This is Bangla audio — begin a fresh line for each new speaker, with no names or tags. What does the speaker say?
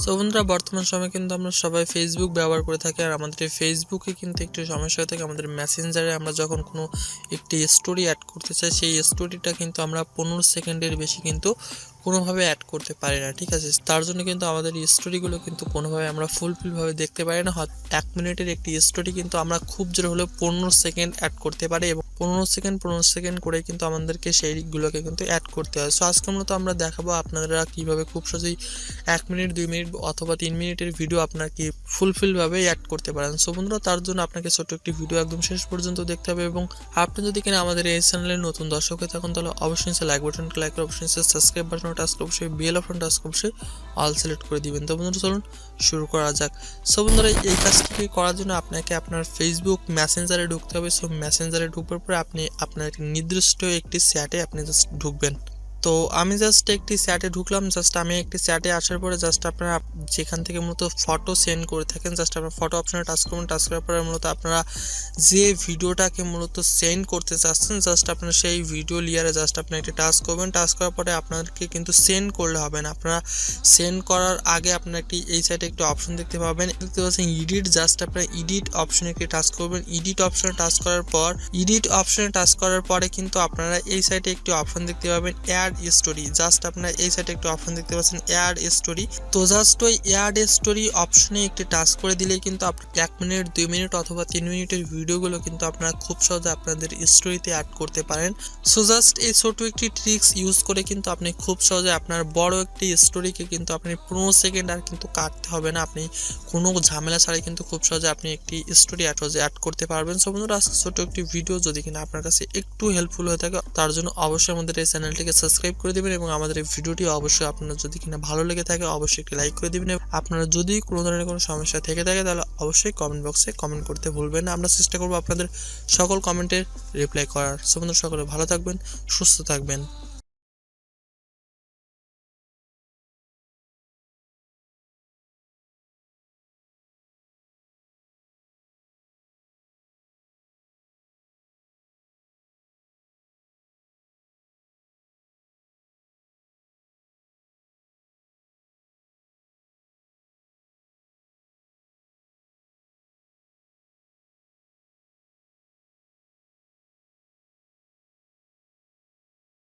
সো বন্ধুরা বর্তমান সময়ে কিন্তু আমরা সবাই ফেসবুক ব্যবহার করে থাকি আর আমাদের ফেসবুকে কিন্তু একটু সমস্যা হয়ে থাকে আমাদের মেসেঞ্জারে আমরা যখন কোনো একটি স্টোরি অ্যাড করতে চাই সেই স্টোরিটা কিন্তু আমরা 15 সেকেন্ডের বেশি কিন্তু কোনোভাবে অ্যাড করতে পারি না, ঠিক আছে। তার জন্য কিন্তু আমাদের স্টোরিগুলো কিন্তু কোনোভাবে আমরা ফুলফিলভাবে দেখতে পারি না। 1 মিনিটের একটি স্টোরি কিন্তু আমরা খুব জোর হলেও 15 সেকেন্ড অ্যাড করতে পারি এবং 15 সেকেন্ড করে কিন্তু আমাদেরকে সেইগুলোকে কিন্তু অ্যাড করতে হয়। সো আজকে মূলত আমরা দেখাবো আপনারা কীভাবে খুব সহজেই 1 মিনিট 2 মিনিট অথবা 3 মিনিটের ভিডিও আপনার কি ফুলফিলভাবে অ্যাড করতে পারেন। সো বন্ধুরা তার জন্য আপনাকে ছোট্ট একটি ভিডিও একদম শেষ পর্যন্ত দেখতে হবে এবং আপনি যদি কিনা আমাদের এই চ্যানেলে নতুন দর্শক হয়ে থাকুন তাহলে অবশ্যই লাইক বাটনকে লাইক করে অবশ্যই সাবস্ক্রাইব বাটনটা টাচ করে অবশ্যই বেল আইকনটা টাচ করে অবশ্যই অল সিলেক্ট করে দিবেন। তো বন্ধুরা চলুন শুরু করা যাক। সো বন্ধুরা এই কাজটি করার জন্য আপনাকে আপনার ফেসবুক মেসেঞ্জারে ঢুকতে হবে। সো মেসেঞ্জারে ঢুকার পরে আপনি আপনার নির্দিষ্ট একটি চ্যাটে আপনি জাস্ট ঢুকবেন। তো আমি জাস্ট একটি চ্যাটে ঢুকলাম। জাস্ট আমি একটি চ্যাটে আসার পরে জাস্ট আপনারা যেখান থেকে মূলত ফটো সেন্ড করে থাকেন জাস্ট আপনার ফটো অপশনে টাচ করবেন। টাচ করার পরে মূলত আপনারা যে ভিডিওটাকে মূলত সেন্ড করতে চাচ্ছেন জাস্ট আপনারা সেই ভিডিও লেয়ারে জাস্ট আপনি একটি টাচ করবেন। টাচ করার পরে আপনাদেরকে কিন্তু সেন্ড করলে হবে না, আপনারা সেন্ড করার আগে আপনার একটি এই সাইডে একটি অপশন দেখতে পাবেন, দেখতে পাচ্ছেন এডিট। জাস্ট আপনারা এডিট অপশনে একটি টাচ করবেন। এডিট অপশনে টাচ করার পরে কিন্তু আপনারা এই সাইডে একটি অপশন দেখতে পাবেন অ্যাড স্টোরি। জাস্ট আপনারা এই সাইডে একটি অপশন দেখতে পাচ্ছেন অ্যাড স্টোরি। তো জাস্ট ওই অ্যাড স্টোরি অপশনে একটি টাচ করে দিলে কিন্তু আপনি 1 মিনিট 2 মিনিট অথবা 3 মিনিটের ভিডিওগুলো কিন্তু আপনারা খুব সহজে আপনাদের স্টোরিতে অ্যাড করতে পারেন। সো জাস্ট এই ছোট একটি ট্রিক্স ইউজ করে কিন্তু আপনি খুব সহজে আপনার বড় একটি স্টোরিকে কিন্তু আপনি 15 সেকেন্ড আর কিন্তু কাটতে হবে না, আপনি কোনো ঝামেলা ছাড়াই কিন্তু খুব সহজে আপনি একটি স্টোরি অ্যাড করতে পারবেন। সো বন্ধুরা আজকে ছোট একটি ভিডিও যদি কিনা আপনার কাছে একটু হেল্পফুল হয়ে থাকে তার জন্য অবশ্যই আমাদের এই চ্যানেলটিকে সাবস্ক্রাইব করে দিবেন এবং আমাদের এই ভিডিওটি অবশ্যই আপনার যদি কিনা ভালো লেগে থাকে অবশ্যই একটি লাইক করে দিবেন। আপনারা যদি কোনো ধরনের কোনো সমস্যা থেকে থাকে তাহলে অবশ্যই কমেন্ট বক্সে কমেন্ট করতে ভুলবেন না। আমরা চেষ্টা করবো আপনাদের সকল কমেন্টের রিপ্লাই করার। সো বন্ধুরা সকলে ভালো থাকবেন, সুস্থ থাকবেন।